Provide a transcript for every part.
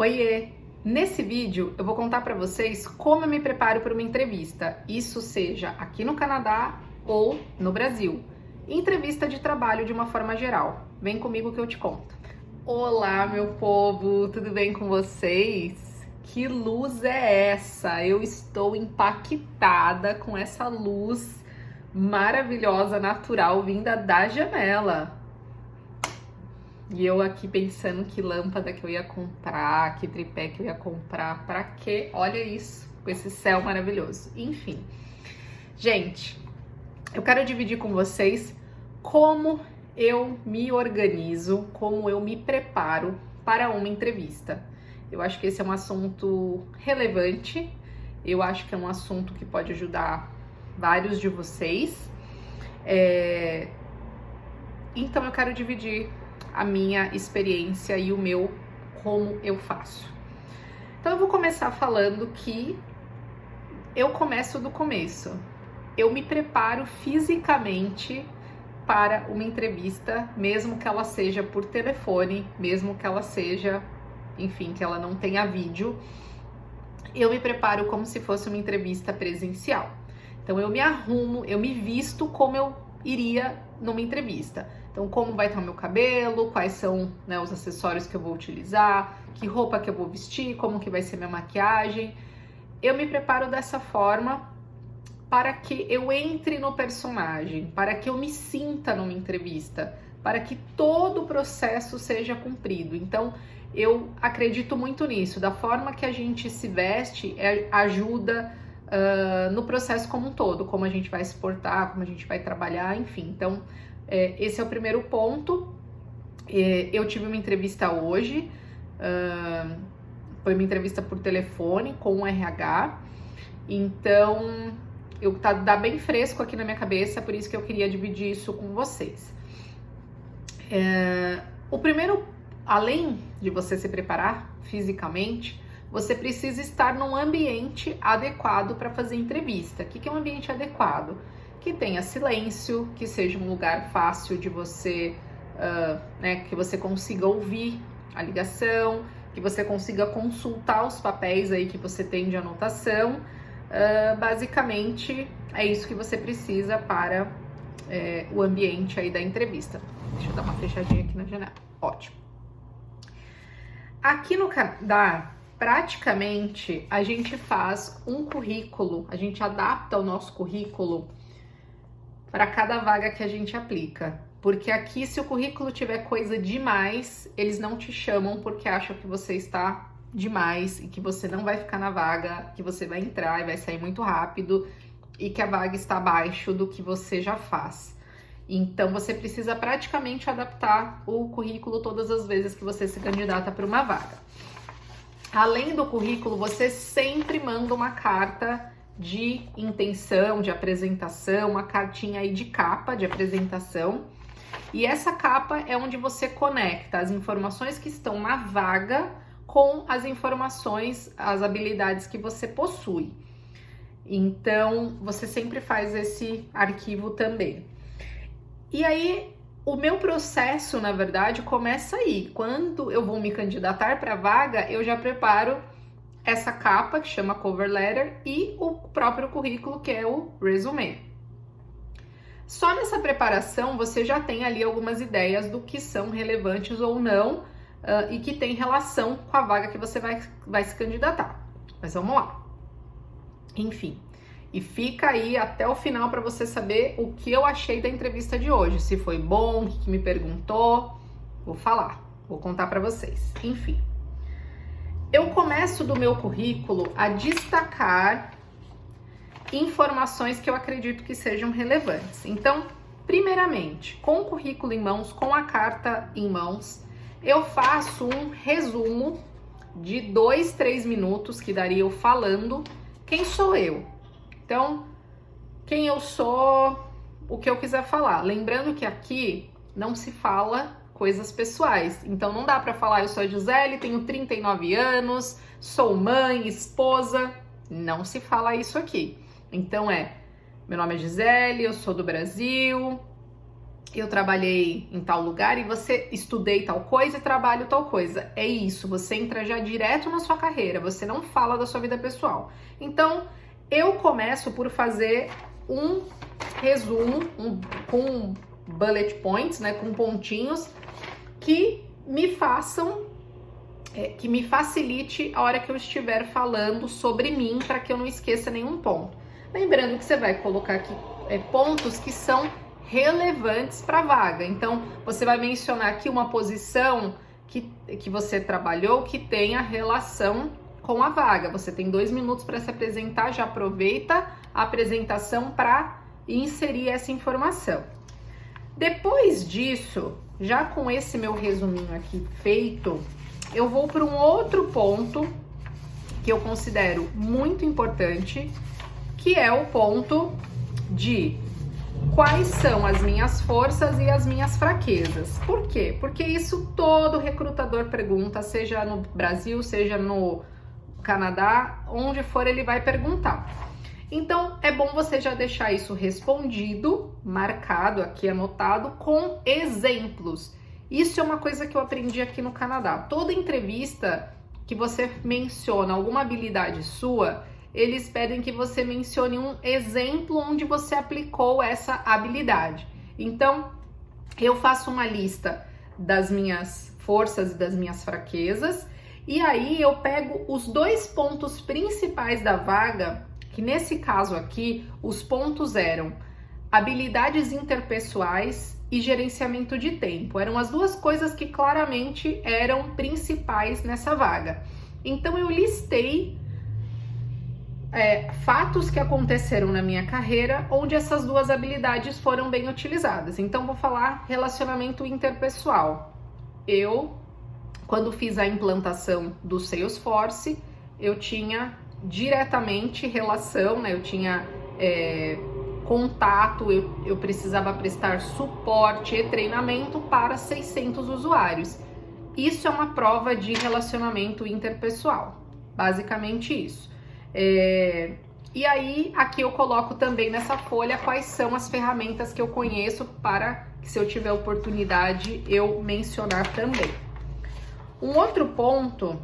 Oiê! Nesse vídeo eu vou contar para vocês como eu me preparo para uma entrevista, isso seja aqui no Canadá ou no Brasil. Entrevista de trabalho de uma forma geral. Vem comigo que eu te conto. Olá, meu povo, tudo bem com vocês? Que luz é essa? Eu estou impactada com essa luz maravilhosa, natural, vinda da janela. E eu aqui pensando que lâmpada que eu ia comprar, que tripé que eu ia comprar, pra quê? Olha isso, com esse céu maravilhoso. Enfim, gente, eu quero dividir com vocês como eu me organizo, como eu me preparo para uma entrevista. Eu acho que esse é um assunto relevante, eu acho que é um assunto que pode ajudar vários de vocês. Então eu quero dividir a minha experiência e o meu como eu faço. Então eu vou começar falando que eu começo do começo. Eu me preparo fisicamente para uma entrevista, mesmo que ela seja por telefone, mesmo que ela seja, enfim, que ela não tenha vídeo. Eu me preparo como se fosse uma entrevista presencial. Então eu me arrumo, eu me visto como eu iria numa entrevista. Então, como vai estar o meu cabelo, quais são, né, os acessórios que eu vou utilizar, que roupa que eu vou vestir, como que vai ser minha maquiagem. Eu me preparo dessa forma para que eu entre no personagem, para que eu me sinta numa entrevista, para que todo o processo seja cumprido. Então, eu acredito muito nisso, da forma que a gente se veste ajuda no processo como um todo, como a gente vai se portar, como a gente vai trabalhar, enfim. Então, esse é o primeiro ponto. Eu tive uma entrevista hoje, foi uma entrevista por telefone com o RH, então tá bem fresco aqui na minha cabeça, por isso que eu queria dividir isso com vocês. O primeiro, além de você se preparar fisicamente, você precisa estar num ambiente adequado para fazer entrevista. O que é um ambiente adequado? Que tenha silêncio, que seja um lugar fácil de você, que você consiga ouvir a ligação, que você consiga consultar os papéis aí que você tem de anotação. Basicamente, é isso que você precisa para o ambiente aí da entrevista. Deixa eu dar uma fechadinha aqui na janela. Ótimo. Aqui no Canadá, praticamente, a gente faz um currículo, a gente adapta o nosso currículo para cada vaga que a gente aplica. Porque aqui, se o currículo tiver coisa demais, eles não te chamam porque acham que você está demais e que você não vai ficar na vaga, que você vai entrar e vai sair muito rápido e que a vaga está abaixo do que você já faz. Então, você precisa praticamente adaptar o currículo todas as vezes que você se candidata para uma vaga. Além do currículo, você sempre manda uma carta de intenção, de apresentação, uma cartinha aí de capa de apresentação. E essa capa é onde você conecta as informações que estão na vaga com as informações, as habilidades que você possui. Então, você sempre faz esse arquivo também. E aí, o meu processo, na verdade, começa aí. Quando eu vou me candidatar para a vaga, eu já preparo essa capa, que chama cover letter, e o próprio currículo, que é o resume. Só nessa preparação, você já tem ali algumas ideias do que são relevantes ou não, e que tem relação com a vaga que você vai se candidatar. Mas vamos lá. Enfim. E fica aí até o final para você saber o que eu achei da entrevista de hoje. Se foi bom, o que me perguntou. Vou falar, vou contar para vocês. Enfim. Eu começo do meu currículo a destacar informações que eu acredito que sejam relevantes. Então, primeiramente, com o currículo em mãos, com a carta em mãos, eu faço um resumo de 2, 3 minutos, que daria eu falando quem sou eu. Então, quem eu sou, o que eu quiser falar. Lembrando que aqui não se fala coisas pessoais. Então, não dá para falar, eu sou a Gisele, tenho 39 anos, sou mãe, esposa. Não se fala isso aqui. Então, meu nome é Gisele, eu sou do Brasil, eu trabalhei em tal lugar e você estudei tal coisa e trabalho tal coisa. É isso, você entra já direto na sua carreira, você não fala da sua vida pessoal. Então, eu começo por fazer um resumo com bullet points, né, com pontinhos que me façam, que me facilite a hora que eu estiver falando sobre mim, para que eu não esqueça nenhum ponto. Lembrando que você vai colocar aqui pontos que são relevantes para a vaga. Então, você vai mencionar aqui uma posição que você trabalhou que tenha relação com a vaga. Você tem 2 minutos para se apresentar, já aproveita a apresentação para inserir essa informação. Depois disso, já com esse meu resuminho aqui feito, eu vou para um outro ponto que eu considero muito importante, que é o ponto de quais são as minhas forças e as minhas fraquezas. Por quê? Porque isso todo recrutador pergunta, seja no Brasil, seja no Canadá, onde for ele vai perguntar. Então, é bom você já deixar isso respondido, marcado aqui, anotado, com exemplos. Isso é uma coisa que eu aprendi aqui no Canadá. Toda entrevista que você menciona alguma habilidade sua, eles pedem que você mencione um exemplo onde você aplicou essa habilidade. Então, eu faço uma lista das minhas forças e das minhas fraquezas, e aí eu pego os 2 pontos principais da vaga, que nesse caso aqui, os pontos eram habilidades interpessoais e gerenciamento de tempo. Eram as 2 coisas que claramente eram principais nessa vaga. Então, eu listei fatos que aconteceram na minha carreira onde essas 2 habilidades foram bem utilizadas. Então, vou falar relacionamento interpessoal. Eu, quando fiz a implantação do Salesforce, eu tinha diretamente relação, né? Eu tinha contato, eu precisava prestar suporte e treinamento para 600 usuários. Isso é uma prova de relacionamento interpessoal, basicamente isso. E aí, aqui eu coloco também nessa folha quais são as ferramentas que eu conheço para que, se eu tiver oportunidade, eu mencionar também. Um outro ponto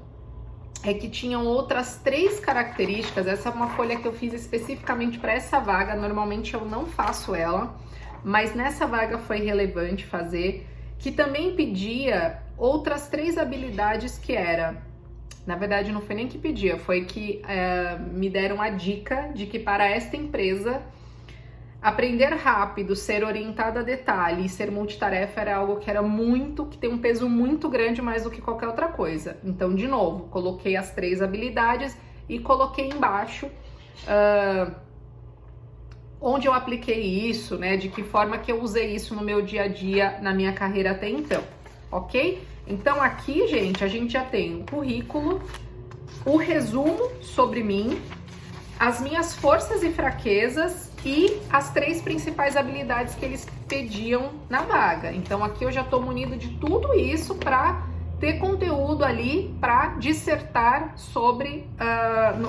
é que tinham outras 3 características. Essa é uma folha que eu fiz especificamente para essa vaga. Normalmente eu não faço ela, mas nessa vaga foi relevante fazer, que também pedia outras 3 habilidades que era... Na verdade, não foi nem que pedia, foi que me deram a dica de que para esta empresa, aprender rápido, ser orientada a detalhe e ser multitarefa era algo que era que tem um peso muito grande mais do que qualquer outra coisa. Então, de novo, coloquei as 3 habilidades e coloquei embaixo onde eu apliquei isso, né? De que forma que eu usei isso no meu dia a dia, na minha carreira até então, ok? Então aqui, gente, a gente já tem o currículo, o resumo sobre mim, as minhas forças e fraquezas e as 3 principais habilidades que eles pediam na vaga. Então aqui eu já estou munido de tudo isso para ter conteúdo ali para dissertar sobre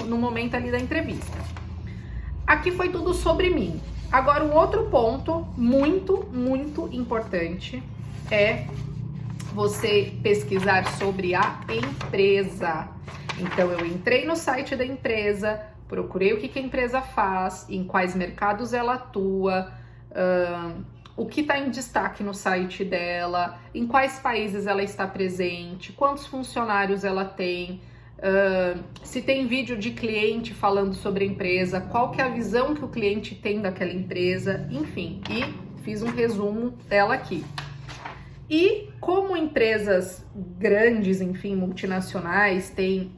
no momento ali da entrevista. Aqui foi tudo sobre mim. Agora, um outro ponto muito, muito importante é você pesquisar sobre a empresa. Então, eu entrei no site da empresa, procurei o que a empresa faz, em quais mercados ela atua, o que está em destaque no site dela, em quais países ela está presente, quantos funcionários ela tem, se tem vídeo de cliente falando sobre a empresa, qual que é a visão que o cliente tem daquela empresa, enfim, e fiz um resumo dela aqui. E como empresas grandes, enfim, multinacionais, têm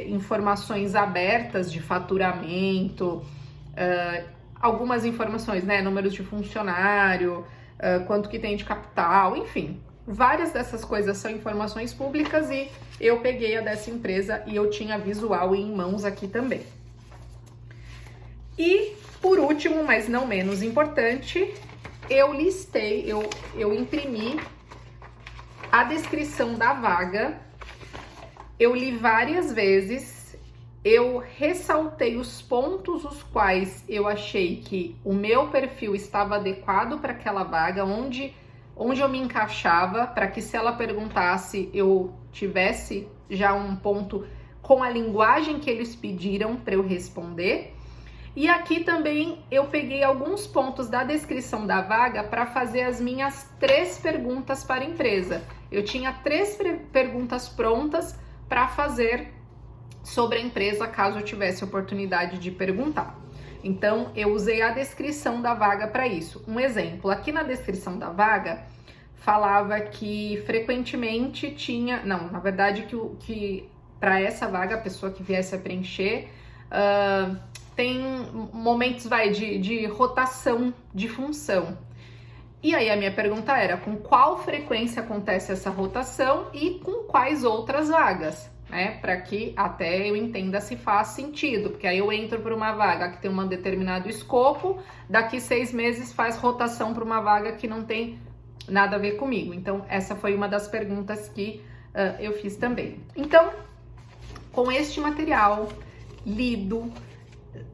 informações abertas de faturamento, algumas informações, né, números de funcionário, quanto que tem de capital, enfim, várias dessas coisas são informações públicas e eu peguei a dessa empresa e eu tinha visual em mãos aqui também. E por último, mas não menos importante, eu listei, eu imprimi a descrição da vaga, eu li várias vezes eu ressaltei os pontos os quais eu achei que o meu perfil estava adequado para aquela vaga, onde eu me encaixava, para que se ela perguntasse eu tivesse já um ponto com a linguagem que eles pediram para eu responder. E aqui também eu peguei alguns pontos da descrição da vaga para fazer as minhas 3 perguntas para a empresa. Eu tinha 3 perguntas prontas para fazer sobre a empresa, caso eu tivesse oportunidade de perguntar. Então, eu usei a descrição da vaga para isso. Um exemplo, aqui na descrição da vaga, falava que frequentemente tinha... Não, na verdade, que para essa vaga, a pessoa que viesse a preencher, tem momentos, de rotação de função. E aí a minha pergunta era, com qual frequência acontece essa rotação e com quais outras vagas? Para que até eu entenda se faz sentido, porque aí eu entro para uma vaga que tem um determinado escopo, daqui 6 meses faz rotação para uma vaga que não tem nada a ver comigo. Então, essa foi uma das perguntas que eu fiz também. Então, com este material lido,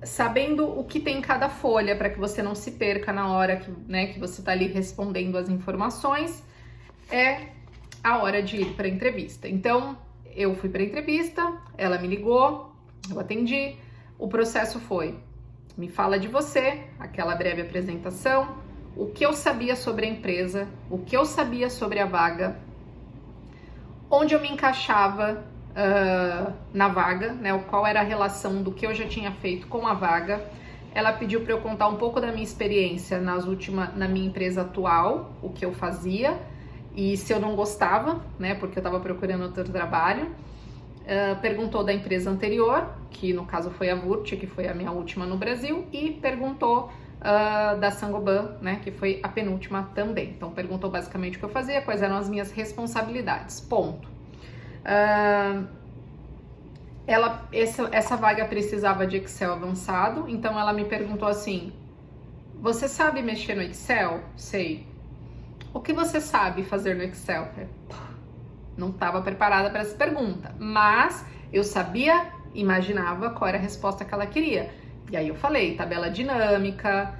sabendo o que tem em cada folha, para que você não se perca na hora que você está ali respondendo as informações, é a hora de ir para a entrevista. Então, eu fui para a entrevista, ela me ligou, eu atendi. O processo foi: me fala de você, aquela breve apresentação, o que eu sabia sobre a empresa, o que eu sabia sobre a vaga, onde eu me encaixava na vaga, qual era a relação do que eu já tinha feito com a vaga. Ela pediu para eu contar um pouco da minha experiência na minha empresa atual, o que eu fazia, e se eu não gostava, porque eu estava procurando outro trabalho. Perguntou da empresa anterior, que no caso foi a Vurt, que foi a minha última no Brasil, e perguntou da Saint-Gobain, que foi a penúltima também. Então perguntou basicamente o que eu fazia, quais eram as minhas responsabilidades, ponto. Essa vaga precisava de Excel avançado, então ela me perguntou assim: você sabe mexer no Excel? Sei. O que você sabe fazer no Excel? Não estava preparada para essa pergunta, mas eu imaginava qual era a resposta que ela queria. E aí eu falei: tabela dinâmica,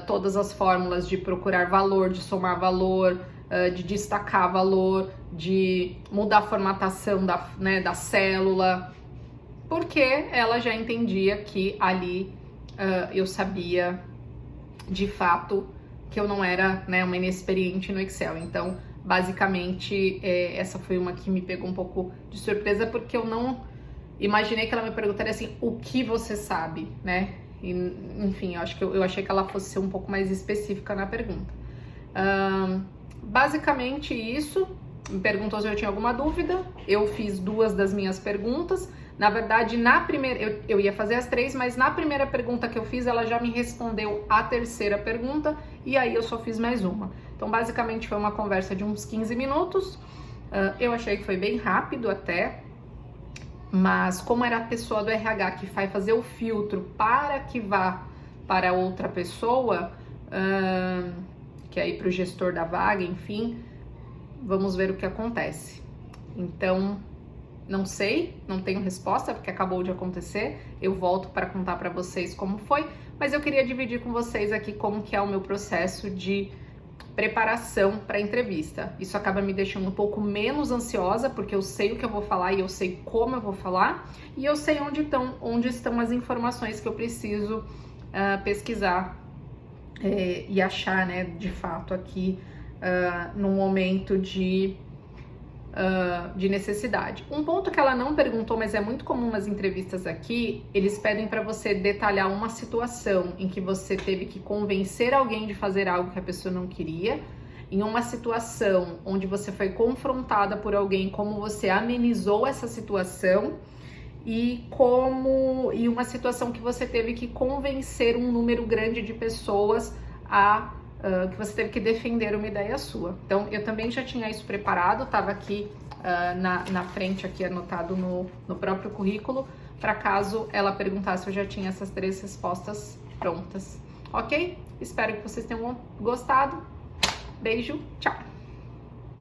todas as fórmulas de procurar valor, de somar valor, de destacar valor, de mudar a formatação da célula, porque ela já entendia que ali eu sabia de fato que eu não era uma inexperiente no Excel. Então, basicamente, essa foi uma que me pegou um pouco de surpresa, porque eu não imaginei que ela me perguntaria assim: o que você sabe, E, enfim, eu achei que ela fosse ser um pouco mais específica na pergunta. Basicamente isso. Me perguntou se eu tinha alguma dúvida, eu fiz 2 das minhas perguntas. Na verdade, na primeira, eu ia fazer as 3, mas na primeira pergunta que eu fiz, ela já me respondeu a terceira pergunta, e aí eu só fiz mais uma. Então, basicamente, foi uma conversa de uns 15 minutos. Eu achei que foi bem rápido até, mas como era a pessoa do RH que vai fazer o filtro para que vá para outra pessoa, que é ir para o gestor da vaga, enfim, vamos ver o que acontece. Então, não sei, não tenho resposta, porque acabou de acontecer. Eu volto para contar para vocês como foi, mas eu queria dividir com vocês aqui como que é o meu processo de preparação para a entrevista. Isso acaba me deixando um pouco menos ansiosa, porque eu sei o que eu vou falar e eu sei como eu vou falar, e eu sei onde estão as informações que eu preciso pesquisar e achar, de fato, aqui no momento de necessidade. Um ponto que ela não perguntou, mas é muito comum nas entrevistas aqui, eles pedem para você detalhar uma situação em que você teve que convencer alguém de fazer algo que a pessoa não queria, em uma situação onde você foi confrontada por alguém, como você amenizou essa situação, e uma situação que você teve que convencer um número grande de pessoas que você teve que defender uma ideia sua. Então, eu também já tinha isso preparado, estava aqui na frente, aqui anotado no próprio currículo, para caso ela perguntasse, eu já tinha essas 3 respostas prontas. Ok? Espero que vocês tenham gostado. Beijo, tchau!